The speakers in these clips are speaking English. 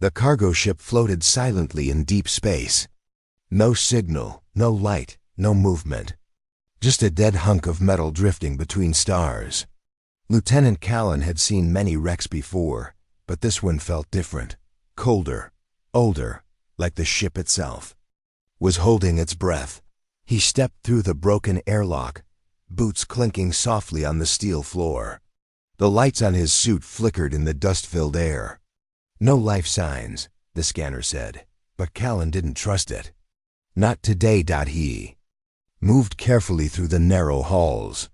The cargo ship floated silently in deep space. No signal, no light, no movement. Just a dead hunk of metal drifting between stars. Lieutenant Callan had seen many wrecks before, but this one felt different. Colder, older, like the ship itself was holding its breath. He stepped through the broken airlock, boots clinking softly on the steel floor. The lights on his suit flickered in the dust-filled air. No life signs, the scanner said, but Callan didn't trust it. Not today. He moved carefully through the narrow halls.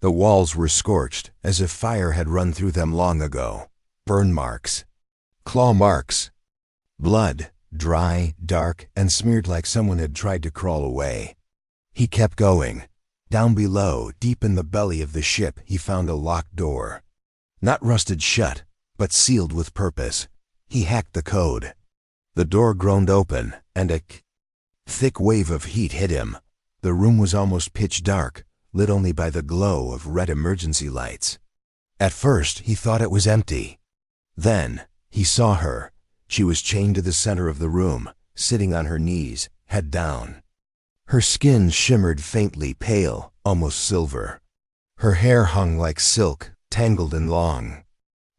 The walls were scorched, as if fire had run through them long ago. Burn marks, claw marks, blood, dry, dark, and smeared like someone had tried to crawl away. He kept going. Down below, deep in the belly of the ship, he found a locked door. Not rusted shut, but sealed with purpose. He hacked the code. The door groaned open, and a thick wave of heat hit him. The room was almost pitch dark, lit only by the glow of red emergency lights. At first, he thought it was empty. Then, he saw her. She was chained to the center of the room, sitting on her knees, head down. Her skin shimmered faintly pale, almost silver. Her hair hung like silk, tangled and long.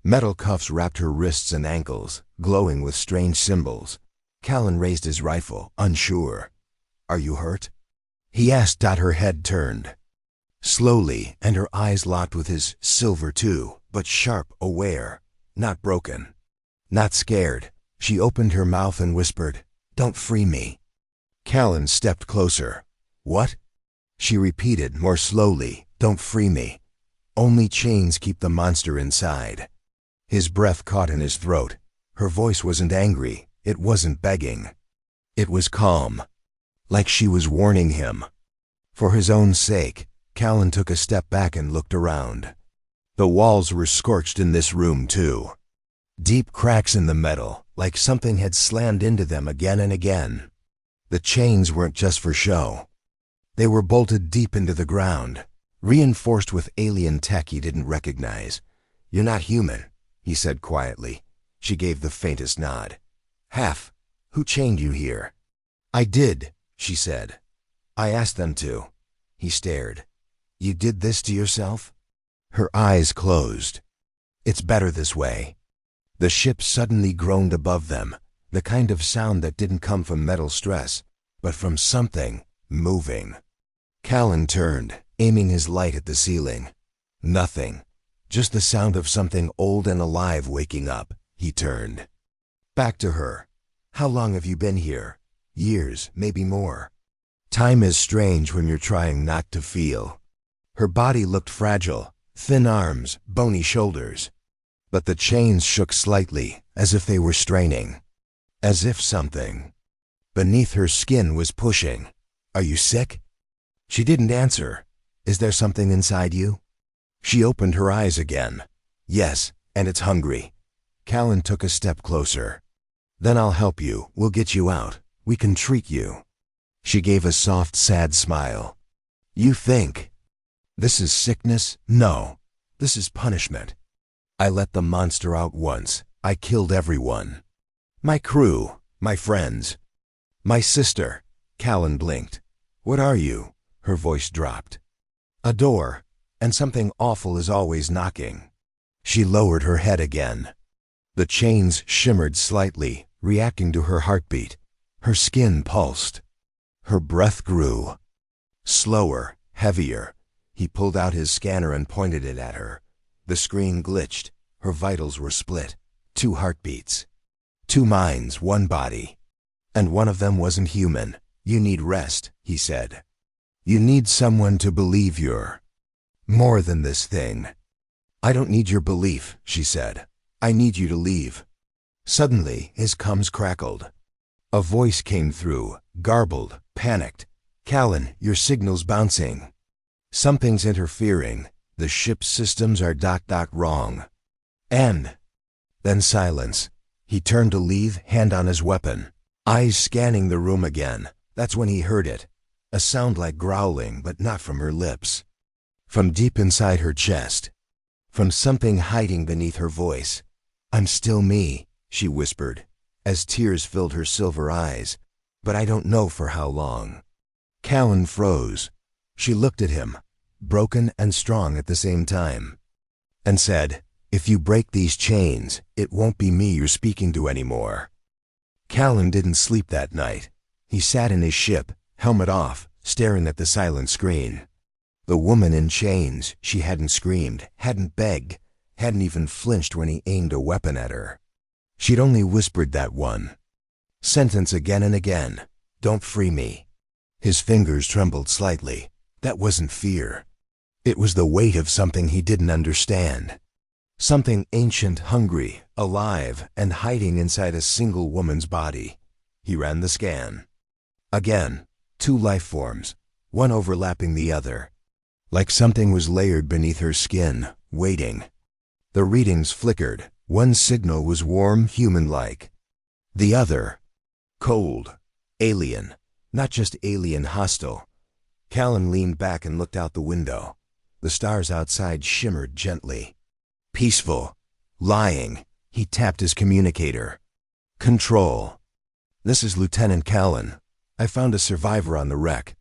Metal cuffs wrapped her wrists and ankles, glowing with strange symbols. Callan raised his rifle, unsure. "Are you hurt?" he asked. Her head turned slowly, and her eyes locked with his. Silver too, but sharp, aware, not broken, not scared. She opened her mouth and whispered, "Don't free me." Callan stepped closer. "What?" she repeated more slowly. "Don't free me. Only chains keep the monster inside." His breath caught in his throat. Her voice wasn't angry. It wasn't begging. It was calm, like she was warning him. For his own sake, Callan took a step back and looked around. The walls were scorched in this room too. Deep cracks in the metal, like something had slammed into them again and again. The chains weren't just for show. They were bolted deep into the ground, reinforced with alien tech he didn't recognize. "You're not human," he said quietly. She gave the faintest nod. "Half. Who chained you here?" "I did," she said. "I asked them to." He stared. "You did this to yourself?" Her eyes closed. "It's better this way." The ship suddenly groaned above them, the kind of sound that didn't come from metal stress, but from something moving. Callan turned, aiming his light at the ceiling. Nothing. Just the sound of something old and alive waking up. He turned back to her. "How long have you been here?" "Years, maybe more." Time is strange when you're trying not to feel. Her body looked fragile, thin arms, bony shoulders. But the chains shook slightly, as if they were straining. As if something beneath her skin was pushing. "Are you sick?" She didn't answer. "Is there something inside you?" She opened her eyes again. "Yes, and it's hungry." Callan took a step closer. "Then I'll help you. We'll get you out. We can treat you." She gave a soft, sad smile. "You think this is sickness? No, this is punishment. I let the monster out once. I killed everyone. My crew, my friends, my sister." Callan blinked. "What are you?" Her voice dropped. "A door, and something awful is always knocking." She lowered her head again. The chains shimmered slightly, reacting to her heartbeat. Her skin pulsed. Her breath grew. Slower, heavier. He pulled out his scanner and pointed it at her. The screen glitched. Her vitals were split. 2 heartbeats. 2 minds, 1 body. And one of them wasn't human. "You need rest," he said. "You need someone to believe you're more than this thing." "I don't need your belief," she said. "I need you to leave." Suddenly, his comms crackled. A voice came through, garbled, panicked. "Callan, your signal's bouncing. Something's interfering. The ship's systems are wrong." And then silence. He turned to leave, hand on his weapon, eyes scanning the room again. That's when he heard it. A sound like growling, but not from her lips. From deep inside her chest. From something hiding beneath her voice. "I'm still me," she whispered. as tears filled her silver eyes, "but I don't know for how long." Callan froze. She looked at him, broken and strong at the same time, and said, "If you break these chains, it won't be me you're speaking to anymore." Callan didn't sleep that night. He sat in his ship, helmet off, staring at the silent screen. The woman in chains, she hadn't screamed, hadn't begged, hadn't even flinched when he aimed a weapon at her. She'd only whispered that one sentence again and again, "Don't free me." His fingers trembled slightly. That wasn't fear. It was the weight of something he didn't understand. Something ancient, hungry, alive, and hiding inside a single woman's body. He ran the scan. Again, 2 life forms, one overlapping the other. Like something was layered beneath her skin, waiting. The readings flickered. One signal was warm, human-like. The other, cold, alien. Not just alien, hostile. Callan leaned back and looked out the window. The stars outside shimmered gently. Peaceful. Lying. He tapped his communicator. "Control. This is Lieutenant Callan. I found a survivor on the wreck.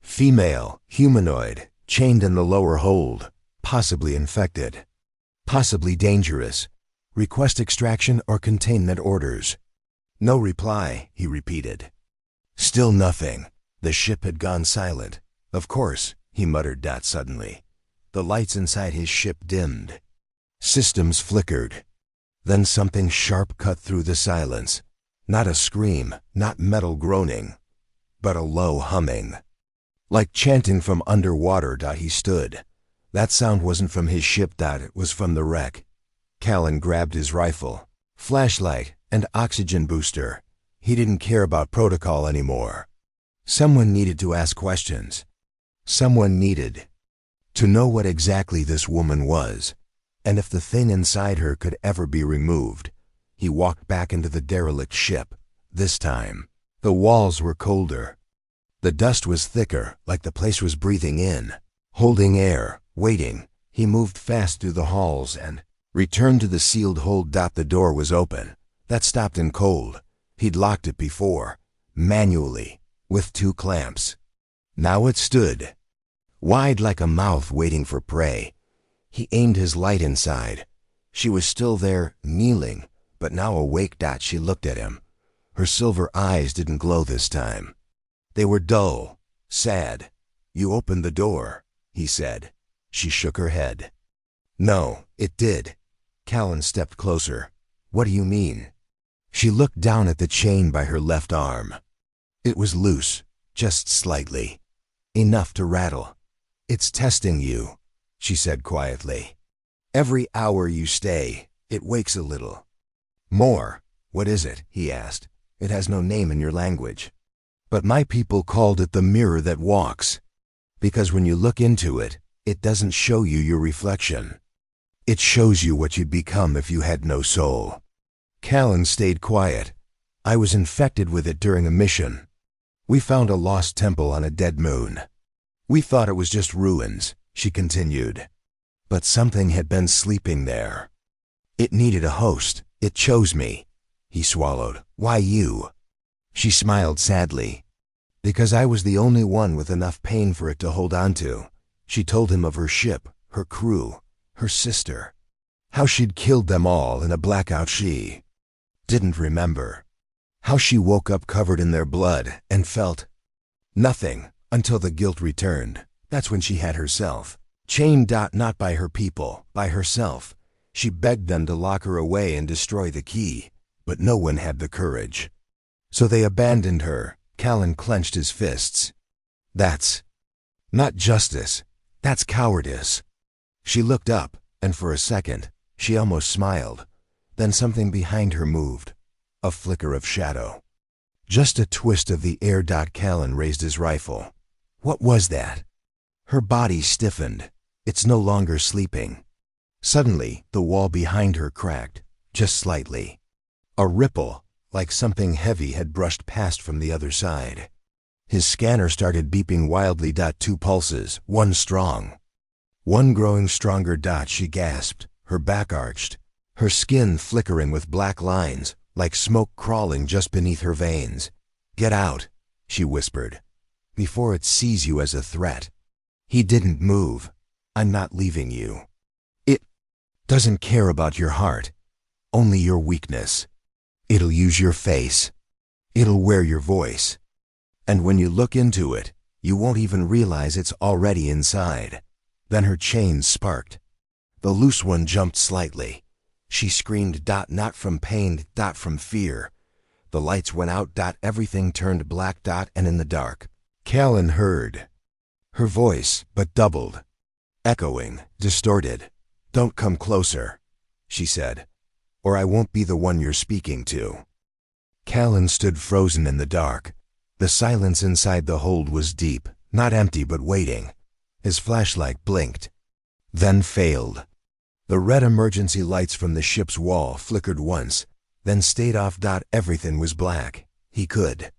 Female, humanoid, chained in the lower hold. Possibly infected. Possibly dangerous. Request extraction or containment orders." No reply, he repeated. Still nothing. The ship had gone silent. "Of course," he muttered suddenly. The lights inside his ship dimmed. Systems flickered. Then something sharp cut through the silence. Not a scream, not metal groaning, but a low humming. Like chanting from underwater. He stood. That sound wasn't from his ship. It was from the wreck. Callan grabbed his rifle, flashlight, and oxygen booster. He didn't care about protocol anymore. Someone needed to ask questions. Someone needed to know what exactly this woman was, and if the thing inside her could ever be removed. He walked back into the derelict ship. This time, the walls were colder. The dust was thicker, like the place was breathing in, holding air, waiting. He moved fast through the halls and returned to the sealed hold. The door was open. That stopped in cold. He'd locked it before, manually, with 2 clamps. Now it stood, wide like a mouth waiting for prey. He aimed his light inside. She was still there, kneeling, but now awake. She looked at him. Her silver eyes didn't glow this time. They were dull, sad. "You opened the door," he said. She shook her head. "No, it did." Callan stepped closer. "What do you mean?" She looked down at the chain by her left arm. It was loose, just slightly. Enough to rattle. "It's testing you," she said quietly. "Every hour you stay, it wakes a little." "More. What is it?" he asked. "It has no name in your language." "But my people called it the mirror that walks. Because when you look into it, it doesn't show you your reflection. It shows you what you'd become if you had no soul." Callan stayed quiet. "I was infected with it during a mission. We found a lost temple on a dead moon. We thought it was just ruins," she continued. "But something had been sleeping there. It needed a host. It chose me." He swallowed. "Why you?" She smiled sadly. "Because I was the only one with enough pain for it to hold on to." She told him of her ship, her crew, her sister. How she'd killed them all in a blackout she didn't remember. How she woke up covered in their blood and felt nothing until the guilt returned. That's when she had herself chained, not by her people, by herself. She begged them to lock her away and destroy the key, but no one had the courage. So they abandoned her. Callan clenched his fists. "That's not justice. That's cowardice." She looked up, and for a second, she almost smiled. Then something behind her moved. A flicker of shadow. Just a twist of the air. Callan raised his rifle. What was that? Her body stiffened. It's no longer sleeping. Suddenly, the wall behind her cracked, just slightly. A ripple, like something heavy had brushed past from the other side. His scanner started beeping wildly. 2 pulses, one strong. One growing stronger. She gasped, her back arched, her skin flickering with black lines, like smoke crawling just beneath her veins. "Get out," she whispered, "before it sees you as a threat." He didn't move. "I'm not leaving you. It doesn't care about your heart, only your weakness. It'll use your face. It'll wear your voice. And when you look into it, you won't even realize it's already inside." Then her chains sparked. The loose one jumped slightly. She screamed, "Not from pain, from fear." The lights went out. Everything turned black. And in the dark, Callan heard her voice, but doubled, echoing, distorted. "Don't come closer," she said, "or I won't be the one you're speaking to." Callan stood frozen in the dark. The silence inside the hold was deep, not empty but waiting. His flashlight blinked, then failed. The red emergency lights from the ship's wall flickered once, then stayed off. Everything was black. He could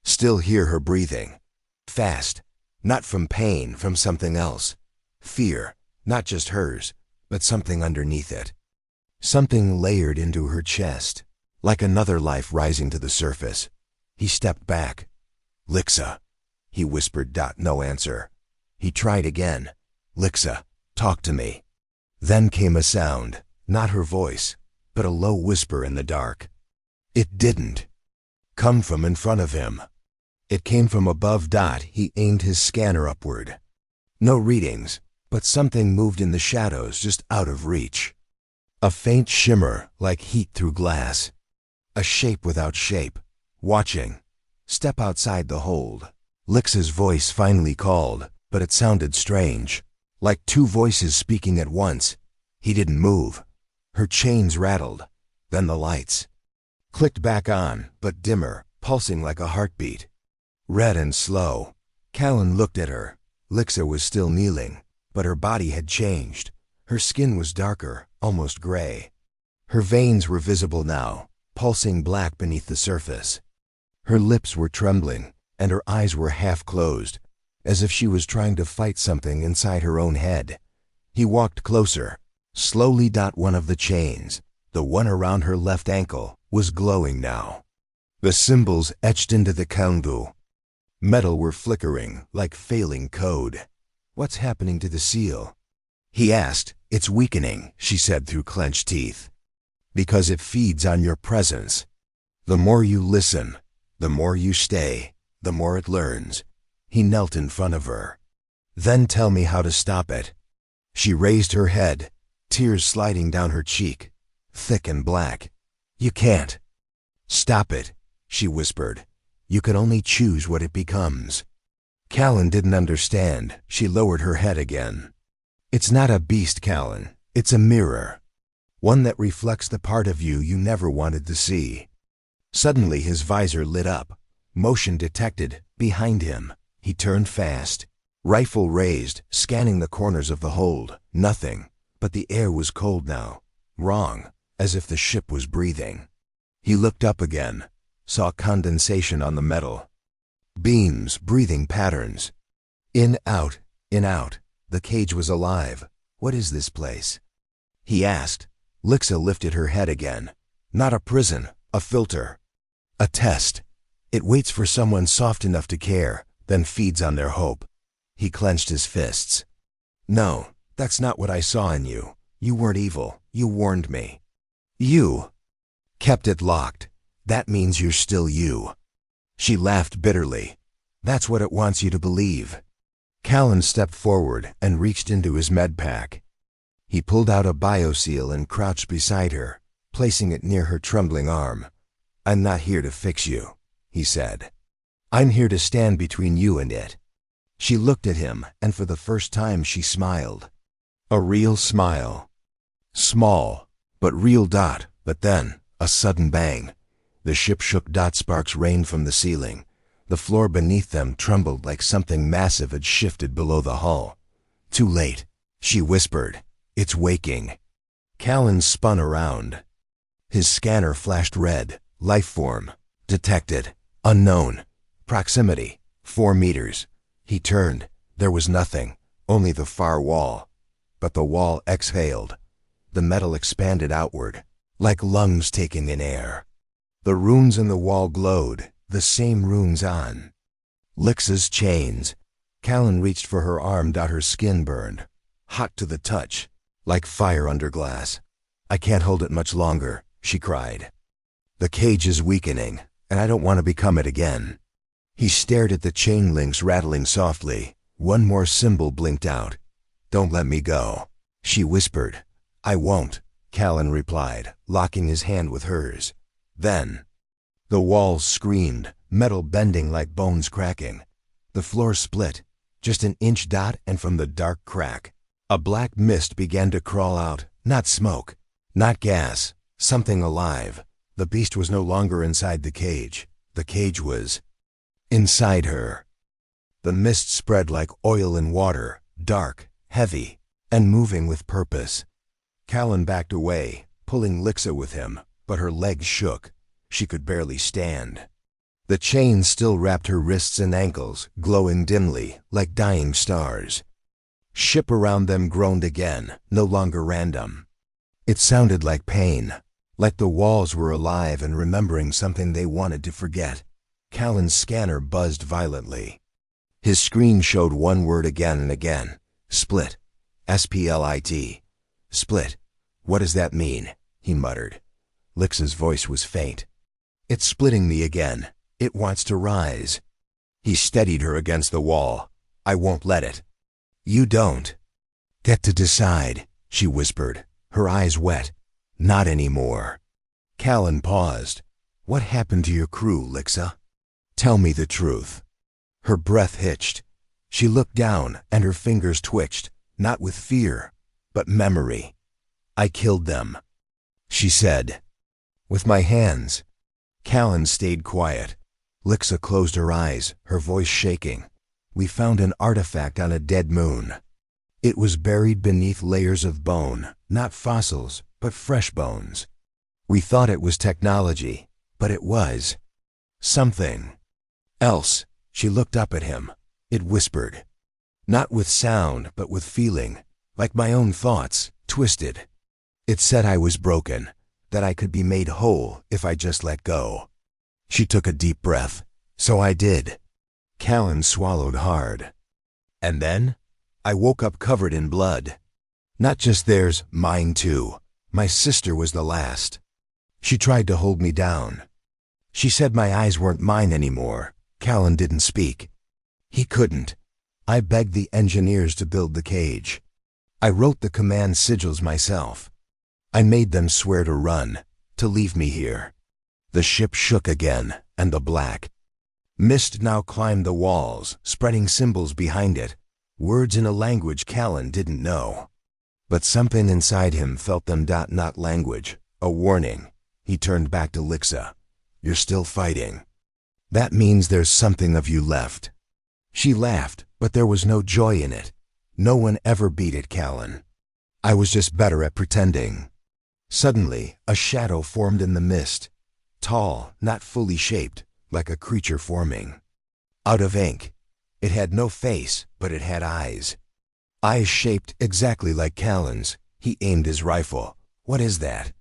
still hear her breathing. Fast. Not from pain, from something else. Fear, not just hers, but something underneath it. Something layered into her chest, like another life rising to the surface. He stepped back. "Lixa," he whispered. No answer. He tried again. "Lixa, talk to me." Then came a sound, not her voice, but a low whisper in the dark. It didn't come from in front of him. It came from above. He aimed his scanner upward. No readings, but something moved in the shadows just out of reach. A faint shimmer, like heat through glass. A shape without shape, watching. "Step outside the hold." Lixa's voice finally called, but it sounded strange, like two voices speaking at once. He didn't move. Her chains rattled. Then the lights clicked back on, but dimmer, pulsing like a heartbeat. Red and slow. Callan looked at her. Lixa was still kneeling, but her body had changed. Her skin was darker, almost gray. Her veins were visible now, pulsing black beneath the surface. Her lips were trembling, and her eyes were half closed, as if she was trying to fight something inside her own head. He walked closer, slowly. One of the chains, the one around her left ankle, was glowing now. The symbols etched into the kanbu metal were flickering, like failing code. "What's happening to the seal?" he asked. "It's weakening," she said through clenched teeth. "Because it feeds on your presence. The more you listen, the more you stay, the more it learns." He knelt in front of her. "Then tell me how to stop it." She raised her head, tears sliding down her cheek, thick and black. "You can't stop it," she whispered. "You can only choose what it becomes." Callan didn't understand. She lowered her head again. "It's not a beast, Callan. It's a mirror. One that reflects the part of you you never wanted to see." Suddenly his visor lit up. Motion detected, behind him. He turned fast. Rifle raised, scanning the corners of the hold. Nothing, but the air was cold now. Wrong, as if the ship was breathing. He looked up again, saw condensation on the metal. Beams, breathing patterns. In, out, in, out. The cage was alive. "What is this place?" he asked. Lixa lifted her head again. "Not a prison, a filter. A test. It waits for someone soft enough to care, then feeds on their hope." He clenched his fists. "No, that's not what I saw in you. You weren't evil. You warned me. You kept it locked. That means you're still you." She laughed bitterly. "That's what it wants you to believe." Callan stepped forward and reached into his med pack. He pulled out a bioseal and crouched beside her, placing it near her trembling arm. "I'm not here to fix you," he said. "I'm here to stand between you and it." She looked at him, and for the first time she smiled. A real smile. Small, but real. But then, a sudden bang. The ship shook. Sparks rained from the ceiling. The floor beneath them trembled like something massive had shifted below the hull. "Too late," she whispered. "It's waking." Callan spun around. His scanner flashed red. Life form. Detected. Unknown. Proximity. 4 meters. He turned. There was nothing, only the far wall. But the wall exhaled. The metal expanded outward, like lungs taking in air. The runes in the wall glowed, the same runes on Lixa's chains. Callan reached for her arm. Her skin burned, hot to the touch, like fire under glass. "I can't hold it much longer," she cried. "The cage is weakening, and I don't want to become it again." He stared at the chain links rattling softly. One more symbol blinked out. "Don't let me go," she whispered. "I won't," Callan replied, locking his hand with hers. Then the walls screamed, metal bending like bones cracking. The floor split, just an inch dot, and from the dark crack, a black mist began to crawl out. Not smoke, not gas, something alive. The beast was no longer inside the cage. The cage was inside her. The mist spread like oil in water, dark, heavy, and moving with purpose. Callan backed away, pulling Lixa with him, but her legs shook. She could barely stand. The chain still wrapped her wrists and ankles, glowing dimly, like dying stars. Ship around them groaned again, no longer random. It sounded like pain, like the walls were alive and remembering something they wanted to forget. Callan's scanner buzzed violently. His screen showed one word again and again. Split. S-P-L-I-T. Split. "What does that mean?" he muttered. Lixa's voice was faint. "It's splitting me again. It wants to rise." He steadied her against the wall. "I won't let it." "You don't get to decide," she whispered, her eyes wet. "Not anymore." Callan paused. "What happened to your crew, Lixa? Tell me the truth." Her breath hitched. She looked down, and her fingers twitched, not with fear, but memory. "I killed them," she said. "With my hands." Callan stayed quiet. Lixa closed her eyes, her voice shaking. "We found an artifact on a dead moon. It was buried beneath layers of bone, not fossils, but fresh bones. We thought it was technology, but it was something else." She looked up at him. It whispered. Not with sound, but with feeling, like my own thoughts, twisted. It said I was broken, that I could be made whole if I just let go. She took a deep breath. "So I did." Callan swallowed hard. "And then I woke up covered in blood. Not just theirs, mine too. My sister was the last. She tried to hold me down. She said my eyes weren't mine anymore." Callan didn't speak. He couldn't. "I begged the engineers to build the cage. I wrote the command sigils myself. I made them swear to run, to leave me here." The ship shook again, and the black mist now climbed the walls, spreading symbols behind it, words in a language Callan didn't know. But something inside him felt them. Not language, a warning. He turned back to Lixa. "You're still fighting. That means there's something of you left." She laughed, but there was no joy in it. "No one ever beat it, Callan. I was just better at pretending." Suddenly, a shadow formed in the mist. Tall, not fully shaped, like a creature forming out of ink. It had no face, but it had eyes. Eyes shaped exactly like Callan's. He aimed his rifle. "What is that?"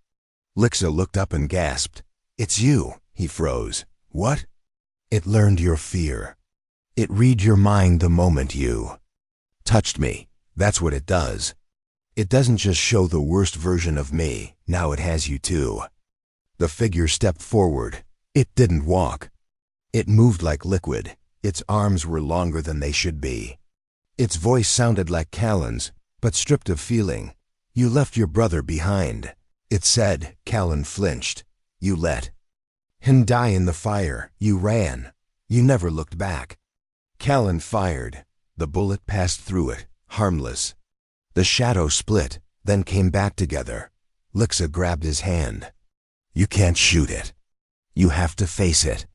Lixa looked up and gasped. "It's you." He froze. "What?" "It learned your fear. It read your mind the moment you touched me. That's what it does. It doesn't just show the worst version of me, now it has you too." The figure stepped forward. It didn't walk. It moved like liquid. Its arms were longer than they should be. Its voice sounded like Callan's, but stripped of feeling. "You left your brother behind," it said. Callan flinched. "You let him die in the fire. You ran. You never looked back." Callan fired. The bullet passed through it, harmless. The shadow split, then came back together. Lixa grabbed his hand. "You can't shoot it. You have to face it."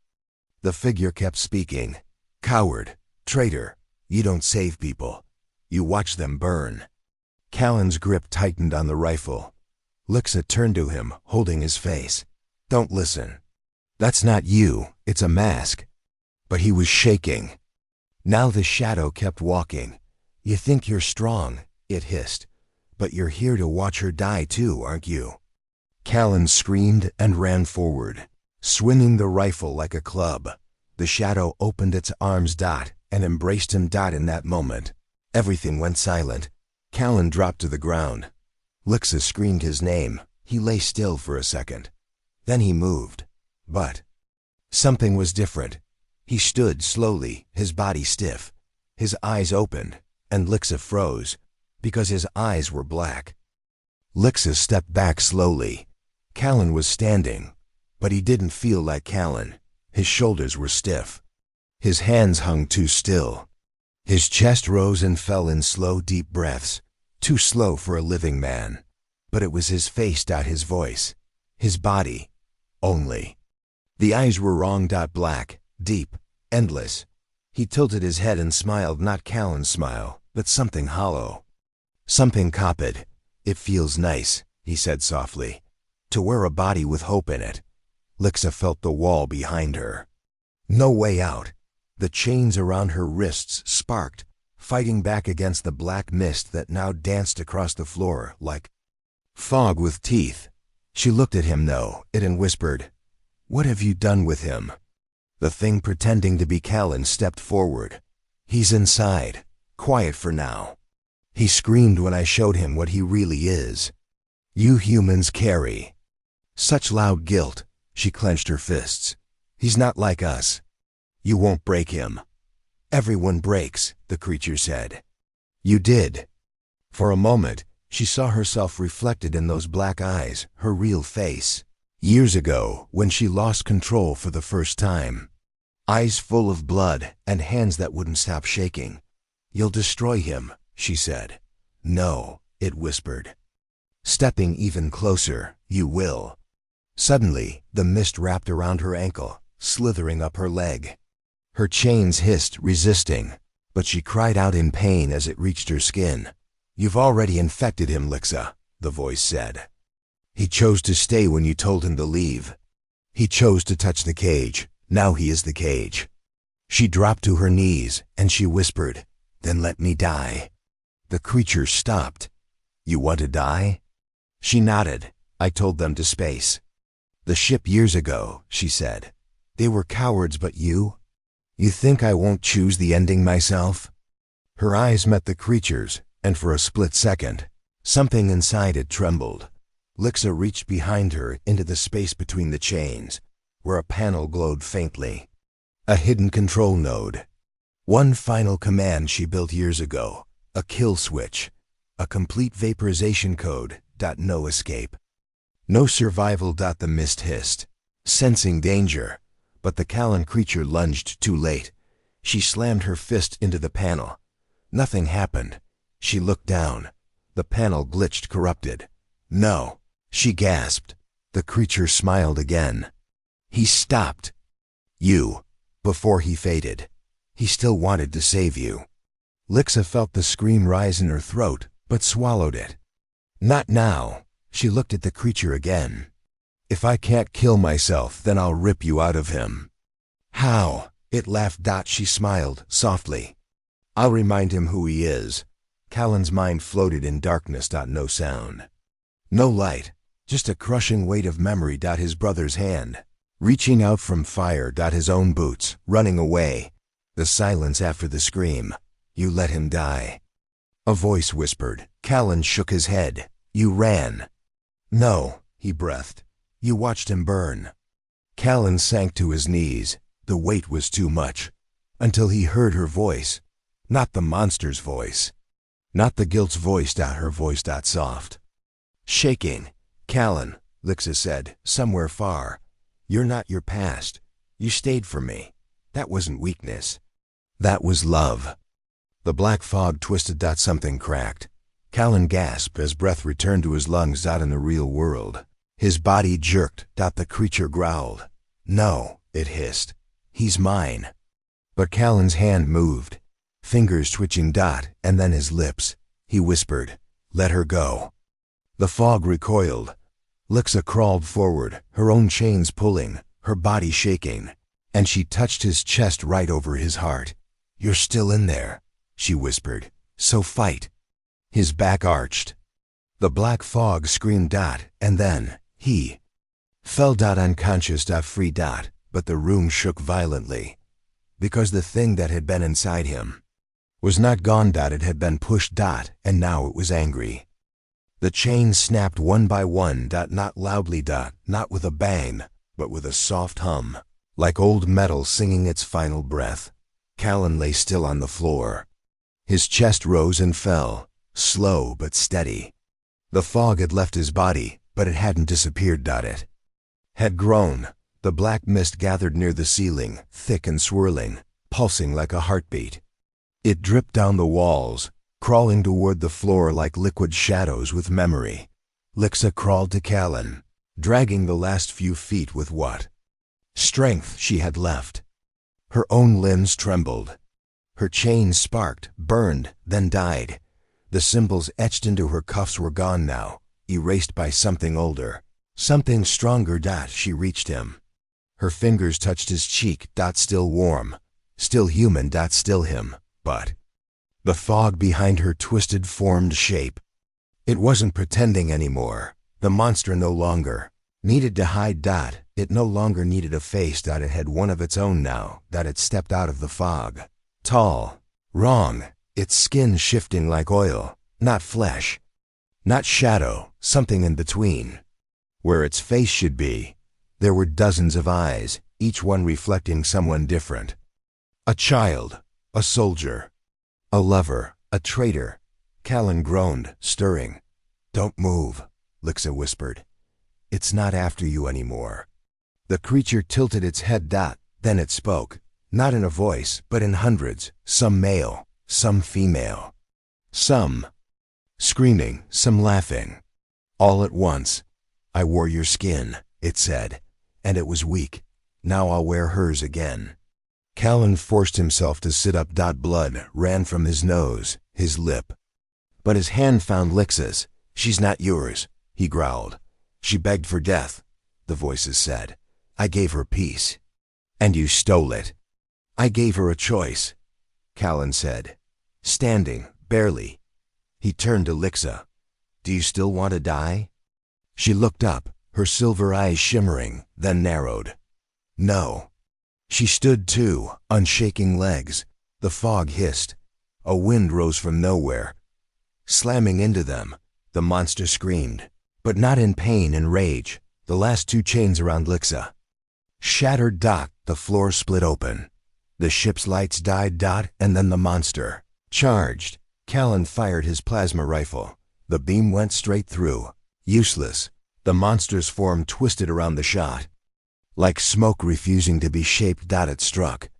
The figure kept speaking. "Coward, traitor, you don't save people. You watch them burn." Callan's grip tightened on the rifle. Lixa turned to him, holding his face. "Don't listen. That's not you, it's a mask." But he was shaking. Now the shadow kept walking. "You think you're strong," it hissed. "But you're here to watch her die too, aren't you?" Callan screamed and ran forward. Swinging the rifle like a club, the shadow opened its arms and embraced him in that moment. Everything went silent. Callan dropped to the ground. Lixa screamed his name. He lay still for a second. Then he moved. But something was different. He stood slowly, his body stiff. His eyes opened, and Lixa froze, because his eyes were black. Lixa stepped back slowly. Callan was standing, but he didn't feel like Callan. His shoulders were stiff. His hands hung too still. His chest rose and fell in slow, deep breaths, too slow for a living man. But it was his face, his voice, his body, only. The eyes were wrong, black, deep, endless. He tilted his head and smiled, not Callan's smile, but something hollow. Something copid. It feels nice, he said softly, to wear a body with hope in it. Lixa felt the wall behind her. No way out. The chains around her wrists sparked, fighting back against the black mist that now danced across the floor like fog with teeth. She looked at him, though, and whispered, "What have you done with him?" The thing pretending to be Callan stepped forward. "He's inside, quiet for now. He screamed when I showed him what he really is. You humans carry such loud guilt." She clenched her fists. "He's not like us. You won't break him." "Everyone breaks," the creature said. "You did." For a moment, she saw herself reflected in those black eyes, her real face. Years ago, when she lost control for the first time. Eyes full of blood and hands that wouldn't stop shaking. "You'll destroy him," she said. "No," it whispered. Stepping even closer, "You will." Suddenly, the mist wrapped around her ankle, slithering up her leg. Her chains hissed, resisting, but she cried out in pain as it reached her skin. "You've already infected him, Lixa," the voice said. "He chose to stay when you told him to leave. He chose to touch the cage. Now he is the cage." She dropped to her knees, and she whispered, "Then let me die." The creature stopped. "You want to die?" She nodded. "I told them to space. The ship years ago," she said. "They were cowards, but you? You think I won't choose the ending myself?" Her eyes met the creature's, and for a split second, something inside it trembled. Lixa reached behind her into the space between the chains, where a panel glowed faintly. A hidden control node. One final command she built years ago. A kill switch. A complete vaporization code. No escape. No survival. The mist hissed, sensing danger, but the Callan creature lunged too late. She slammed her fist into the panel. Nothing happened. She looked down. The panel glitched, corrupted. "No," she gasped. The creature smiled again. "He stopped you before he faded. He still wanted to save you." Lixa felt the scream rise in her throat, but swallowed it. "Not now." She looked at the creature again. "If I can't kill myself, then I'll rip you out of him." "How?" It laughed. She smiled softly. "I'll remind him who he is." Callan's mind floated in darkness. No sound. No light. Just a crushing weight of memory. His brother's hand, reaching out from fire. His own boots, running away. The silence after the scream. "You let him die." A voice whispered. Callan shook his head. "You ran." "No," he breathed. "You watched him burn." Callan sank to his knees. The weight was too much. Until he heard her voice. Not the monster's voice. Not the guilt's voice. Her voice. Soft. Shaking. "Callan," Lixa said, somewhere far. "You're not your past. You stayed for me. That wasn't weakness. That was love." The black fog twisted. Something cracked. Callan gasped as breath returned to his lungs. In the real world. His body jerked. The creature growled. "No," it hissed. "He's mine." But Callan's hand moved, fingers twitching. And then his lips. He whispered, "Let her go." The fog recoiled. Lixa crawled forward, her own chains pulling, her body shaking, and she touched his chest right over his heart. "You're still in there," she whispered. "So fight." His back arched. The black fog screamed. And then he Fell unconscious. Free. But the room shook violently, because the thing that had been inside him was not gone. It had been pushed. And now it was angry. The chains snapped one by one. Not loudly. Not with a bang, but with a soft hum, like old metal singing its final breath. Callan lay still on the floor. His chest rose and fell, slow but steady. The fog had left his body, but it hadn't disappeared. It had grown. The black mist gathered near the ceiling, thick and swirling, pulsing like a heartbeat. It dripped down the walls, crawling toward the floor like liquid shadows with memory. Lixa crawled to Callan, dragging the last few feet with what strength she had left. Her own limbs trembled. Her chains sparked, burned, then died. The symbols etched into her cuffs were gone now, erased by something older, something stronger. She reached him. Her fingers touched his cheek. Still warm, still human. Still him, but the fog behind her twisted, formed shape. It wasn't pretending anymore. The monster no longer needed to hide. It no longer needed a face. It had one of its own now. It stepped out of the fog. Tall, wrong, its skin shifting like oil, not flesh, not shadow, something in between. Where its face should be, there were dozens of eyes, each one reflecting someone different. A child, a soldier, a lover, a traitor. Callan groaned, stirring. "Don't move," Lixa whispered. "It's not after you anymore." The creature tilted its head. Then it spoke, not in a voice, but in hundreds, some male, some female. Some screaming, some laughing. All at once. "I wore your skin," it said, "and it was weak. Now I'll wear hers again." Callan forced himself to sit up. Blood ran from his nose, his lip. But his hand found Lixa's. "She's not yours," he growled. "She begged for death," the voices said. "I gave her peace. And you stole it." "I gave her a choice," Callan said, standing, barely. He turned to Lixa. "Do you still want to die?" She looked up, her silver eyes shimmering, then narrowed. "No." She stood too, unshaking legs. The fog hissed. A wind rose from nowhere. Slamming into them, the monster screamed, but not in pain and rage. The last two chains around Lixa shattered. The floor split open. The ship's lights died. And then the monster charged. Callan fired his plasma rifle. The beam went straight through. Useless. The monster's form twisted around the shot, like smoke refusing to be shaped. It struck.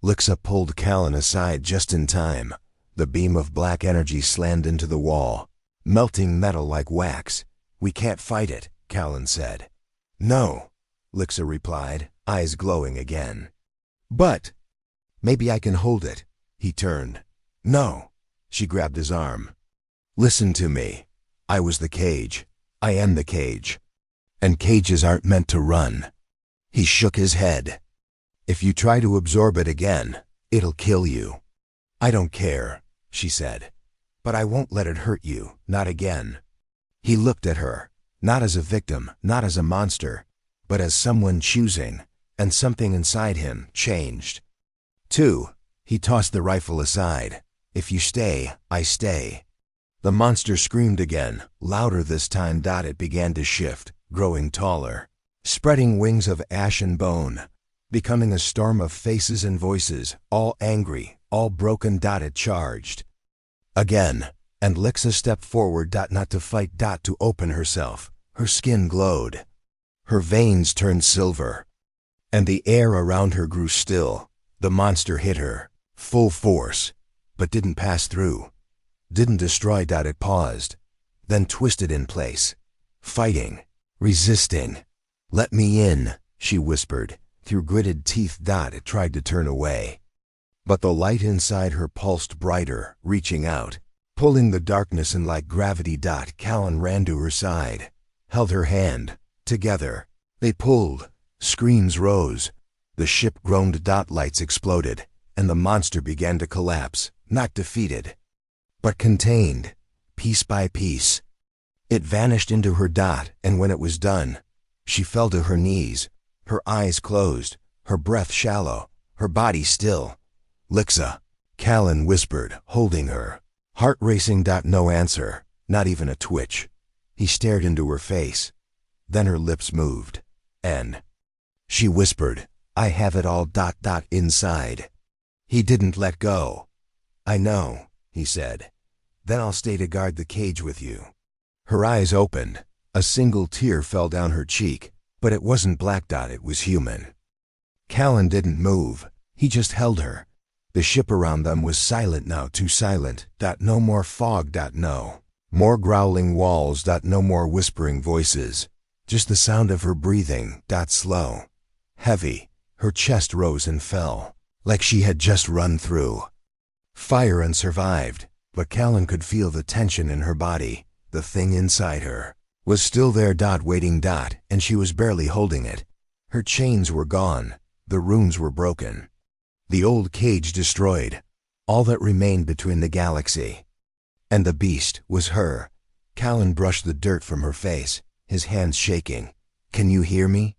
Lixa pulled Callan aside just in time. The beam of black energy slammed into the wall, melting metal like wax. "We can't fight it," Callan said. "No," Lixa replied, eyes glowing again. "But maybe I can hold it." He turned. "No." She grabbed his arm. "Listen to me. I was the cage. I am the cage. And cages aren't meant to run." He shook his head. "If you try to absorb it again, it'll kill you." "I don't care," she said. "But I won't let it hurt you, not again." He looked at her, not as a victim, not as a monster, but as someone choosing, and something inside him changed. "Two," he tossed the rifle aside. "If you stay, I stay." The monster screamed again, louder this time. It began to shift, growing taller, spreading wings of ash and bone, becoming a storm of faces and voices, all angry, all broken. It charged again, and Lixa stepped forward. Not to fight. To open herself. Her skin glowed. Her veins turned silver, and the air around her grew still. The monster hit her, full force, but didn't pass through. Didn't destroy. It paused, then twisted in place, fighting, resisting. "Let me in," she whispered. Through gritted teeth. It tried to turn away, but the light inside her pulsed brighter, reaching out, pulling the darkness in like gravity. Callan ran to her side, held her hand. Together, they pulled. Screams rose. The ship groaned. Lights exploded, and the monster began to collapse, not defeated, but contained, piece by piece. It vanished into her. And when it was done, She fell to her knees, her eyes closed, her breath shallow, her body still. "Lixa," Callan whispered, holding her. Heart racing. No answer, not even a twitch. He stared into her face. Then her lips moved. "And," she whispered, "I have it all. Inside." He didn't let go. "I know," he said. "Then I'll stay to guard the cage with you." Her eyes opened. A single tear fell down her cheek, but it wasn't black. It was human. Callan didn't move. He just held her. The ship around them was silent now, too silent. No more fog. No more growling walls. No more whispering voices. Just the sound of her breathing. Slow, heavy. Her chest rose and fell, like she had just run through fire and survived. But Callan could feel the tension in her body. The thing inside her was still there. Waiting. And she was barely holding it. Her chains were gone. The runes were broken. The old cage destroyed. All that remained between the galaxy and the beast was her. Callan brushed the dirt from her face, his hands shaking. "Can you hear me?"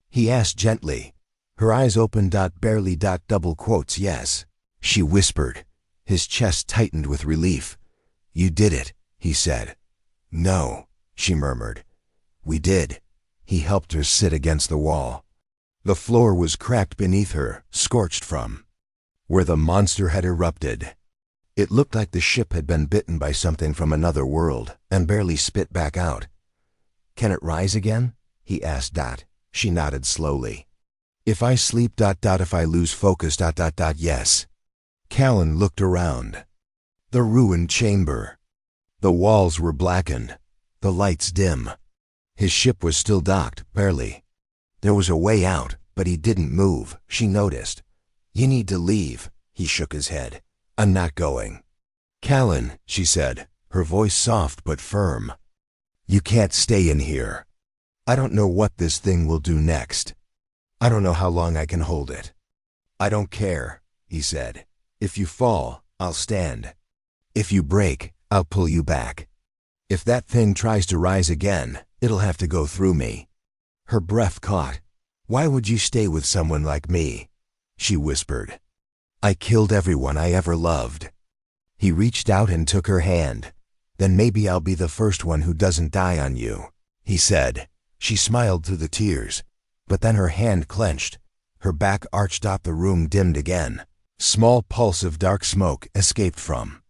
he asked gently. Her eyes opened. Barely. Double quotes. "Yes," she whispered. His chest tightened with relief. "You did it," he said. "No," she murmured. "We did." He helped her sit against the wall. The floor was cracked beneath her, scorched from where the monster had erupted. It looked like the ship had been bitten by something from another world and barely spit back out. "Can it rise again?" he asked. She nodded slowly. "If I sleep. If I lose focus. Yes." Callan looked around. The ruined chamber. The walls were blackened, the lights dim. His ship was still docked, barely. There was a way out, but he didn't move, she noticed. "You need to leave," he shook his head. "I'm not going." "Callan," she said, her voice soft but firm. "You can't stay in here. I don't know what this thing will do next. I don't know how long I can hold it." "I don't care," he said. "If you fall, I'll stand. If you break, I'll pull you back. If that thing tries to rise again, it'll have to go through me." Her breath caught. "Why would you stay with someone like me?" she whispered. "I killed everyone I ever loved." He reached out and took her hand. "Then maybe I'll be the first one who doesn't die on you," he said. She smiled through the tears, but then her hand clenched. Her back arched up. The room dimmed again. Small pulse of dark smoke escaped from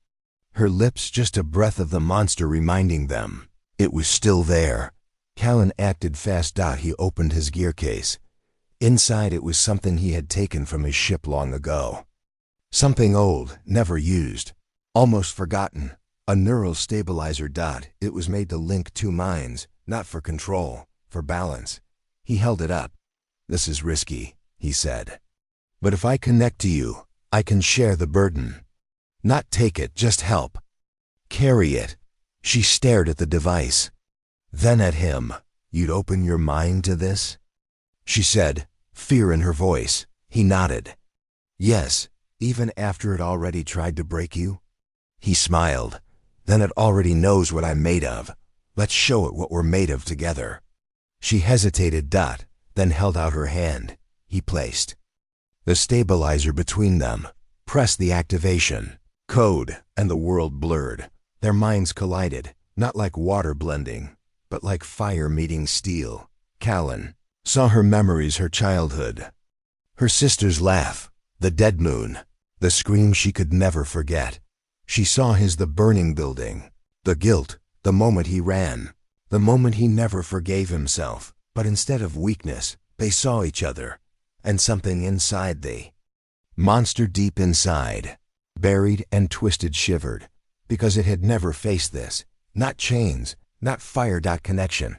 her lips, just a breath of the monster reminding them it was still there. Callan acted fast. He opened his gear case. Inside it was something he had taken from his ship long ago. Something old, never used, almost forgotten. A neural stabilizer. It was made to link two minds, not for control, for balance. He held it up. "This is risky," he said. "But if I connect to you, I can share the burden. Not take it, just help. Carry it." She stared at the device, then at him. "You'd open your mind to this?" she said, fear in her voice. He nodded. "Yes, even after it already tried to break you?" He smiled. "Then it already knows what I'm made of. Let's show it what we're made of together." She hesitated. Then held out her hand. He placed the stabilizer between them, pressed the activation code, and the world blurred. Their minds collided, not like water blending, but like fire meeting steel. Callan saw her memories, her childhood, her sister's laugh, the dead moon, the scream she could never forget. She saw the burning building, the guilt, the moment he ran, the moment he never forgave himself. But instead of weakness, they saw each other, and something inside the monster deep inside, buried and twisted, shivered, because it had never faced this. Not chains, not fire. Connection.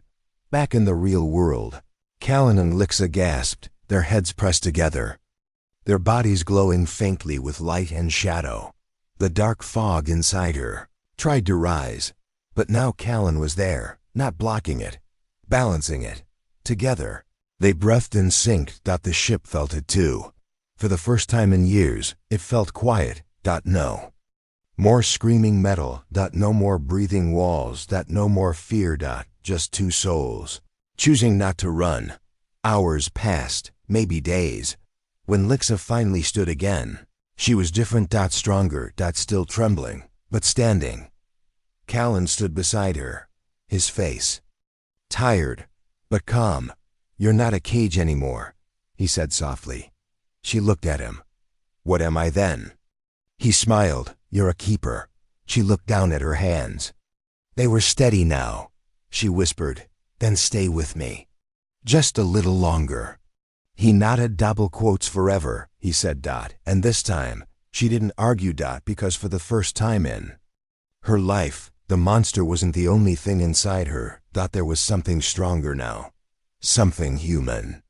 Back in the real world. Callan and Lixa gasped, their heads pressed together, their bodies glowing faintly with light and shadow. The dark fog inside her tried to rise, but now Callan was there, not blocking it, balancing it. Together, they breathed and synced. The ship felt it too. For the first time in years, it felt quiet. No more screaming metal. No more breathing walls. No more fear. Just two souls choosing not to run. Hours passed, maybe days. When Lixa finally stood again, she was different, stronger, still trembling, but standing. Callan stood beside her, his face tired, but calm. "You're not a cage anymore," he said softly. She looked at him. "What am I then?" He smiled. "You're a keeper." She looked down at her hands. They were steady now. She whispered, "Then stay with me. Just a little longer." He nodded. "Forever," he said. And this time, she didn't argue. Because for the first time in her life, the monster wasn't the only thing inside her. There was something stronger now. Something human.